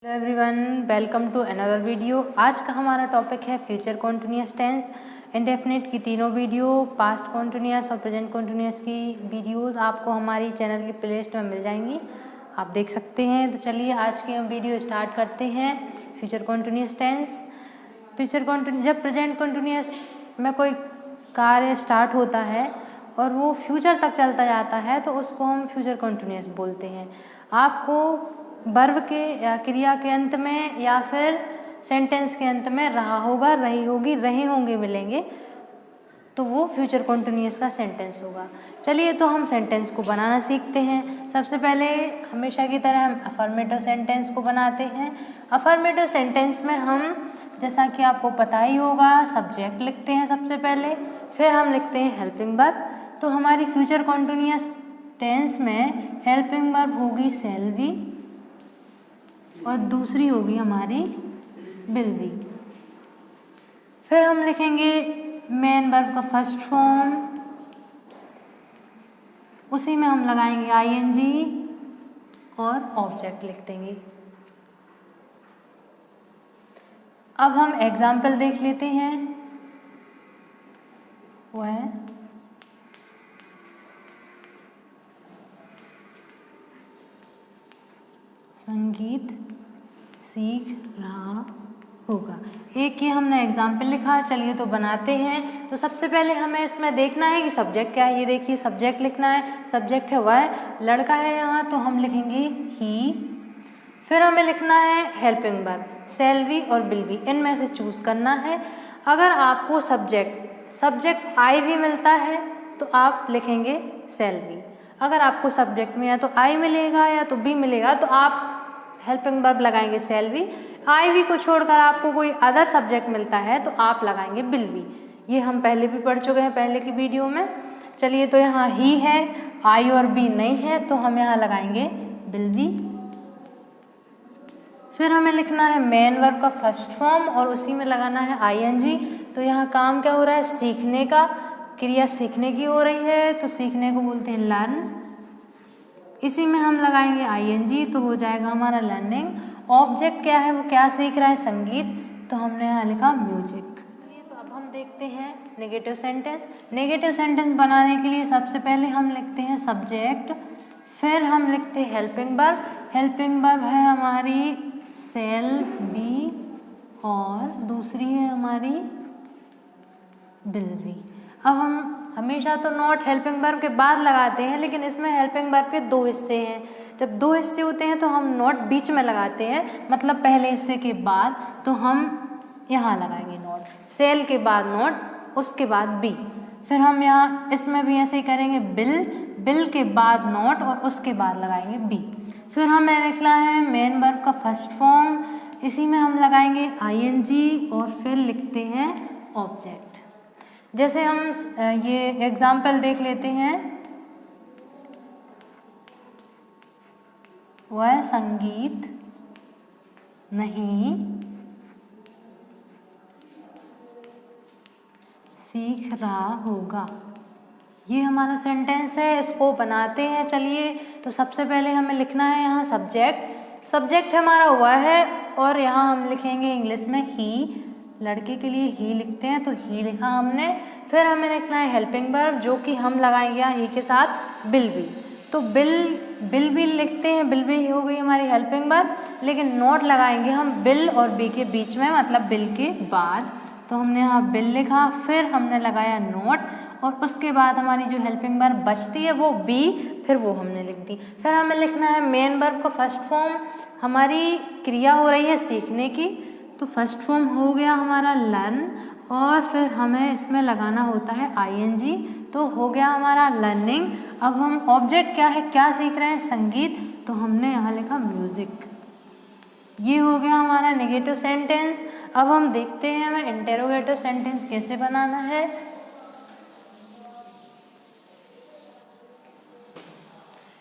Hello everyone, welcome to another video. आज का हमारा टॉपिक है फ्यूचर कॉन्टिन्यूअस टेंस। इंडेफिनिट की तीनों वीडियो, पास्ट कॉन्टिन्यूअस और प्रेजेंट कॉन्टिन्यूअस की वीडियोस आपको हमारी चैनल की प्लेलिस्ट में मिल जाएंगी, आप देख सकते हैं। तो चलिए आज की हम वीडियो स्टार्ट करते हैं। Future continuous tense. Future continuous, जब प्रेजेंट कॉन्टिन्यूअस में कोई कार्य स्टार्ट होता है और वो फ्यूचर तक चलता जाता है तो उसको हम फ्यूचर कॉन्टिन्यूअस बोलते हैं। आपको वर्ब के या क्रिया के अंत में या फिर सेंटेंस के अंत में रहा होगा, रही होगी, रहे होंगे मिलेंगे तो वो फ्यूचर कॉन्टिन्यूअस का सेंटेंस होगा। चलिए तो हम सेंटेंस को बनाना सीखते हैं। सबसे पहले हमेशा की तरह हम अफर्मेटिव सेंटेंस को बनाते हैं। अफर्मेटिव सेंटेंस में हम, जैसा कि आपको पता ही होगा, सब्जेक्ट लिखते हैं सबसे पहले, फिर हम लिखते हैं हेल्पिंग वर्ब। तो हमारी फ्यूचर कॉन्टिन्यूअस टेंस में हेल्पिंग वर्ब होगी शैल बी और दूसरी होगी हमारी विल बी। फिर हम लिखेंगे मेन वर्ब का फर्स्ट फॉर्म, उसी में हम लगाएंगे आईएनजी और ऑब्जेक्ट लिख देंगे। अब हम एग्जाम्पल देख लेते हैं। वो है संगीत सीख रहा होगा। एक ये हमने एग्जाम्पल लिखा। चलिए तो बनाते हैं। तो सबसे पहले हमें इसमें देखना है कि सब्जेक्ट क्या है। ये देखिए सब्जेक्ट लिखना है। सब्जेक्ट है वह, लड़का है यहाँ तो हम लिखेंगे ही। फिर हमें लिखना है हेल्पिंग वर्ब शैल बी और विल बी, इनमें से चूज करना है। अगर आपको सब्जेक्ट आई भी मिलता है तो आप लिखेंगे शैल बी। अगर आपको सब्जेक्ट में या तो आई मिलेगा या तो बी मिलेगा तो आप हेल्पिंग वर्ब लगाएंगे शैल बी। आई बी को छोड़कर आपको कोई अदर सब्जेक्ट मिलता है तो आप लगाएंगे विल बी। ये हम पहले भी पढ़ चुके हैं पहले की वीडियो में। चलिए तो यहाँ ही है, आई और बी नहीं है तो हम यहाँ लगाएंगे विल बी। फिर हमें लिखना है मेन वर्ब का फर्स्ट फॉर्म और उसी में लगाना है आईएनजी। तो यहाँ काम क्या हो रहा है, सीखने का, क्रिया सीखने की हो रही है तो सीखने को बोलते हैं लर्न। इसी में हम लगाएंगे आईएनजी तो हो जाएगा हमारा लर्निंग। ऑब्जेक्ट क्या है, वो क्या सीख रहा है, संगीत, तो हमने यहाँ लिखा म्यूजिक। तो अब हम देखते हैं नेगेटिव सेंटेंस। नेगेटिव सेंटेंस बनाने के लिए सबसे पहले हम लिखते हैं सब्जेक्ट, फिर हम लिखते हैं हेल्पिंग वर्ब। हेल्पिंग वर्ब है हमारी शैल बी और दूसरी है हमारी विल बी। अब हम हमेशा तो नॉट हेल्पिंग वर्ब के बाद लगाते हैं, लेकिन इसमें हेल्पिंग वर्ब के दो हिस्से हैं। जब दो हिस्से होते हैं तो हम नॉट बीच में लगाते हैं, मतलब पहले हिस्से के बाद, तो हम यहाँ लगाएंगे नॉट, शैल के बाद नॉट, उसके बाद बी। फिर हम यहाँ इसमें भी ऐसे ही करेंगे, बिल के बाद नॉट और उसके बाद लगाएंगे बी। फिर हमें लिखना है मेन वर्ब का फर्स्ट फॉर्म, इसी में हम लगाएंगे आईएनजी और फिर लिखते हैं ऑब्जेक्ट। जैसे हम ये एग्जाम्पल देख लेते हैं। वह संगीत नहीं सीख रहा होगा। ये हमारा सेंटेंस है, इसको बनाते हैं। चलिए तो सबसे पहले हमें लिखना है यहाँ सब्जेक्ट हमारा हुआ है और यहाँ हम लिखेंगे इंग्लिश में ही, लड़के के लिए ही लिखते हैं तो ही लिखा हमने। फिर हमें लिखना है हेल्पिंग वर्ब जो कि हम लगाएंगे यहाँ ही के साथ विल बी। तो बिल भी लिखते हैं, विल भी हो गई हमारी हेल्पिंग वर्ब, लेकिन नॉट लगाएंगे हम बिल और बी के बीच में, मतलब बिल के बाद। तो हमने यहाँ बिल लिखा, फिर हमने लगाया नॉट और उसके बाद हमारी जो हेल्पिंग वर्ब बचती है वो बी, फिर वो हमने लिख दी। फिर हमें लिखना है मेन वर्ब का फर्स्ट फॉर्म, हमारी क्रिया हो रही है सीखने की तो फर्स्ट फॉर्म हो गया हमारा लर्न और फिर हमें इसमें लगाना होता है आईएनजी तो हो गया हमारा लर्निंग। अब हम ऑब्जेक्ट क्या है, क्या सीख रहे हैं, संगीत, तो हमने यहाँ लिखा म्यूजिक। ये हो गया हमारा नेगेटिव सेंटेंस। अब हम देखते हैं हमें इंटेरोगेटिव सेंटेंस कैसे बनाना है।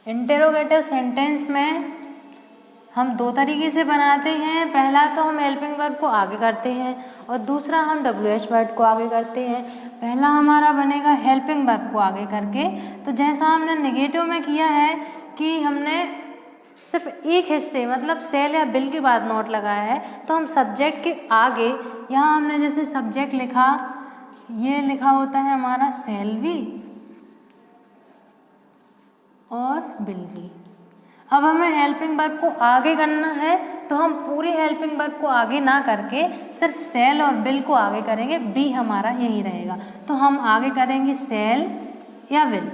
इंटेरोगेटिव सेंटेंस में हम दो तरीके से बनाते हैं। पहला तो हम हेल्पिंग वर्ब को आगे करते हैं और दूसरा हम WH वर्ड को आगे करते हैं। पहला हमारा बनेगा हेल्पिंग वर्ब को आगे करके। तो जैसा हमने नेगेटिव में किया है कि हमने सिर्फ एक हिस्से मतलब सेल या बिल के बाद नॉट लगाया है, तो हम सब्जेक्ट के आगे यहाँ हमने जैसे सब्जेक्ट लिखा, ये लिखा होता है हमारा सेल भी और बिल भी। अब हमें हेल्पिंग वर्ब को आगे करना है, तो हम पूरी हेल्पिंग वर्ब को आगे ना करके सिर्फ सेल और बिल को आगे करेंगे, बी हमारा यही रहेगा। तो हम आगे करेंगे सेल या बिल,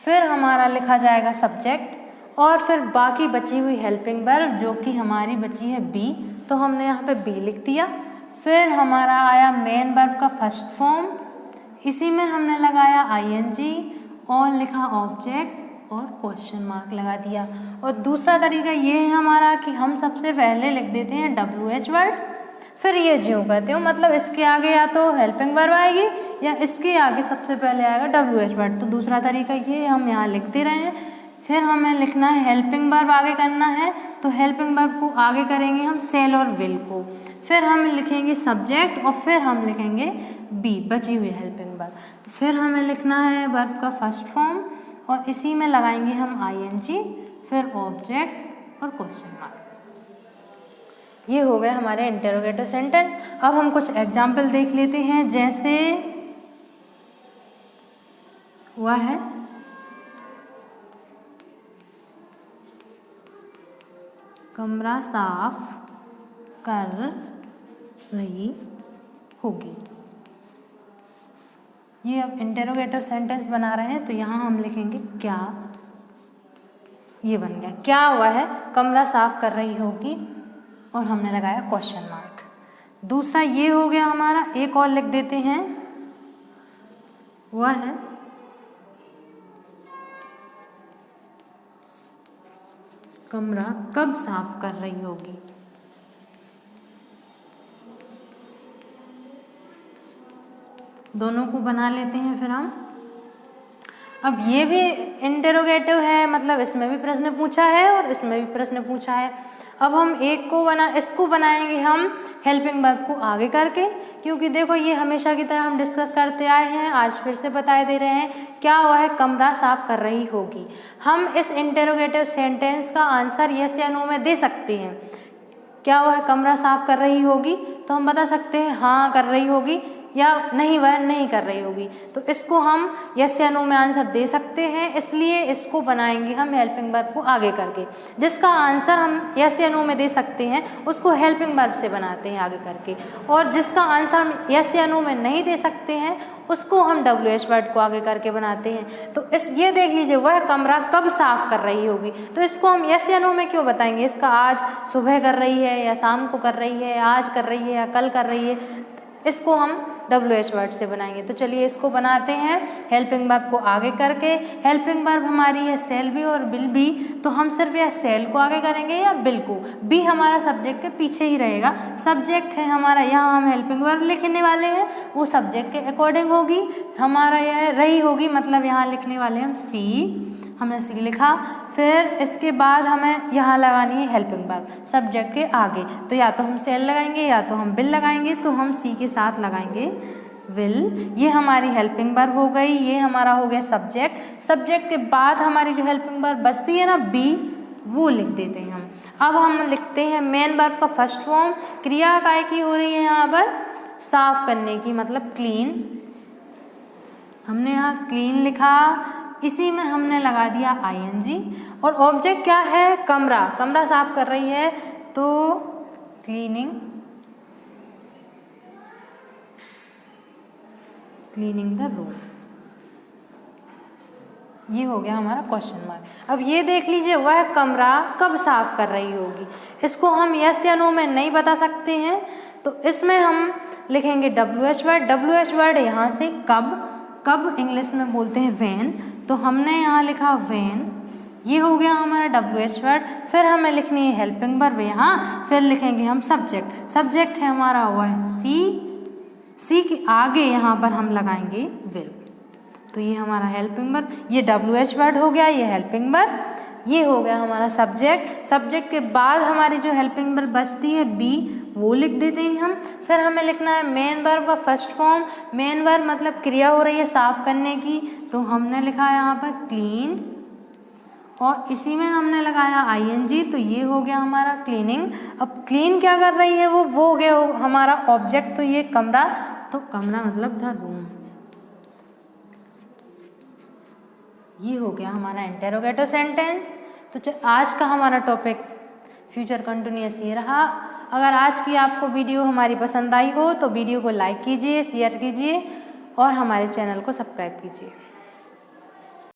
फिर हमारा लिखा जाएगा सब्जेक्ट और फिर बाकी बची हुई हेल्पिंग वर्ब जो कि हमारी बची है बी, तो हमने यहाँ पे बी लिख दिया। फिर हमारा आया मेन वर्ब का फर्स्ट फॉर्म, इसी में हमने लगाया आईएनजी और लिखा ऑब्जेक्ट और क्वेश्चन मार्क लगा दिया। और दूसरा तरीका ये है हमारा कि हम सबसे पहले लिख देते हैं WH वर्ड, फिर ये ज्यों कहते हो, मतलब इसके आगे या तो हेल्पिंग वर्ब आएगी या इसके आगे सबसे पहले आएगा WH वर्ड। तो दूसरा तरीका ये हम यहाँ लिखते रहे हैं। फिर हमें लिखना है हेल्पिंग वर्ब आगे करना है, तो हेल्पिंग वर्ब को आगे करेंगे हम सेल और विल को, फिर हम लिखेंगे सब्जेक्ट और फिर हम लिखेंगे बी बची हुई हेल्पिंग वर्ब। फिर हमें लिखना है वर्ब का फर्स्ट फॉर्म और इसी में लगाएंगे हम आईएनजी, फिर ऑब्जेक्ट और क्वेश्चन मार्क। ये हो गए हमारे इंटरोगेटिव सेंटेंस। अब हम कुछ एग्जाम्पल देख लेते हैं, जैसे हुआ है कमरा साफ कर रही होगी। ये अब इंटरोगेटिव सेंटेंस बना रहे हैं, तो यहाँ हम लिखेंगे क्या, ये बन गया क्या हुआ है कमरा साफ कर रही होगी और हमने लगाया क्वेश्चन मार्क। दूसरा ये हो गया हमारा, एक और लिख देते हैं, वह है कमरा कब साफ कर रही होगी। दोनों को बना लेते हैं फिर हम। अब ये भी इंटरोगेटिव है, मतलब इसमें भी प्रश्न पूछा है और इसमें भी प्रश्न पूछा है। अब हम इसको बनाएंगे हम हेल्पिंग वर्ब को आगे करके, क्योंकि देखो ये हमेशा की तरह हम डिस्कस करते आए हैं, आज फिर से बता दे रहे हैं क्या हुआ है कमरा साफ कर रही होगी। हम इस इंटरोगेटिव सेंटेंस का आंसर यस या नो में दे सकते हैं। क्या हुआ है कमरा साफ कर रही होगी, तो हम बता सकते हैं हाँ कर रही होगी, या नहीं वह नहीं कर रही होगी। तो इसको हम यस या नो में आंसर दे सकते हैं, इसलिए इसको बनाएंगे हम हेल्पिंग वर्ब को आगे करके। जिसका आंसर हम यस या नो में दे सकते हैं उसको हेल्पिंग वर्ब से बनाते हैं आगे करके, और जिसका आंसर हम यस या नो में नहीं दे सकते हैं उसको हम WH वर्ड को आगे करके बनाते हैं। तो ये देख लीजिए, वह कमरा कब साफ कर रही होगी, तो इसको हम यस या नो में क्यों बताएंगे, इसका आज सुबह कर रही है या शाम को कर रही है, आज कर रही है या कल कर रही है, इसको हम WH वर्ड से बनाएंगे। तो चलिए इसको बनाते हैं हेल्पिंग वर्ब को आगे करके। हेल्पिंग वर्ब हमारी है सेल भी और बिल भी, तो हम सिर्फ या सेल को आगे करेंगे या बिल को। बी हमारा सब्जेक्ट के पीछे ही रहेगा। सब्जेक्ट है हमारा, यहाँ हम हेल्पिंग वर्ब लिखने वाले हैं, वो सब्जेक्ट के अकॉर्डिंग होगी। हमारा यह रही होगी, मतलब यहाँ लिखने वाले हम सी, हमने सी लिखा। फिर इसके बाद हमें यहाँ लगानी है हेल्पिंग वर्ब सब्जेक्ट के आगे, तो या तो हम सेल लगाएंगे या तो हम बिल लगाएंगे, तो हम सी के साथ लगाएंगे विल। ये हमारी हेल्पिंग वर्ब हो गई, ये हमारा हो गया सब्जेक्ट। सब्जेक्ट के बाद हमारी जो हेल्पिंग वर्ब बचती है ना बी, वो लिख देते हैं हम। अब हम लिखते हैं मेन वर्ब का फर्स्ट फॉर्म, क्रिया काय की हो रही है यहाँ पर साफ करने की, मतलब क्लीन। हमने यहाँ क्लीन लिखा, इसी में हमने लगा दिया आईएनजी, और ऑब्जेक्ट क्या है कमरा, कमरा साफ कर रही है तो क्लीनिंग द रूम। ये हो गया हमारा क्वेश्चन मार्क। अब ये देख लीजिए, वह कमरा कब साफ कर रही होगी, इसको हम यस या नो में नहीं बता सकते हैं, तो इसमें हम लिखेंगे WH वर्ड। WH वर्ड यहाँ से कब, कब इंग्लिश में बोलते हैं व्हेन, तो हमने यहाँ लिखा व्हेन। ये हो गया हमारा WH वर्ड। फिर हमें लिखनी है हेल्पिंग वर्ब यहाँ, फिर लिखेंगे हम सब्जेक्ट। सब्जेक्ट है हमारा हुआ है सी के आगे यहाँ पर हम लगाएंगे विल, तो ये हमारा हेल्पिंग वर्ब। ये WH वर्ड हो गया, ये हेल्पिंग वर्ब, ये हो गया हमारा सब्जेक्ट। सब्जेक्ट के बाद हमारी जो हेल्पिंग वर्ब बचती है बी, वो लिख देते हैं हम। फिर हमें लिखना है मेन वर्ब का फर्स्ट फॉर्म। मेन वर्ब मतलब क्रिया हो रही है साफ करने की, तो हमने लिखा है यहाँ पर क्लीन, और इसी में हमने लगाया आईएनजी, तो ये हो गया हमारा क्लीनिंग। अब क्लीन क्या कर रही है वो हो गया हमारा ऑब्जेक्ट, तो ये कमरा, तो कमरा मतलब द रूम। ये हो गया हमारा इंटेरोगेटिव सेंटेंस। तो आज का हमारा टॉपिक फ्यूचर कंटिन्यूअस ये रहा। अगर आज की आपको वीडियो हमारी पसंद आई हो तो वीडियो को लाइक कीजिए, शेयर कीजिए और हमारे चैनल को सब्सक्राइब कीजिए।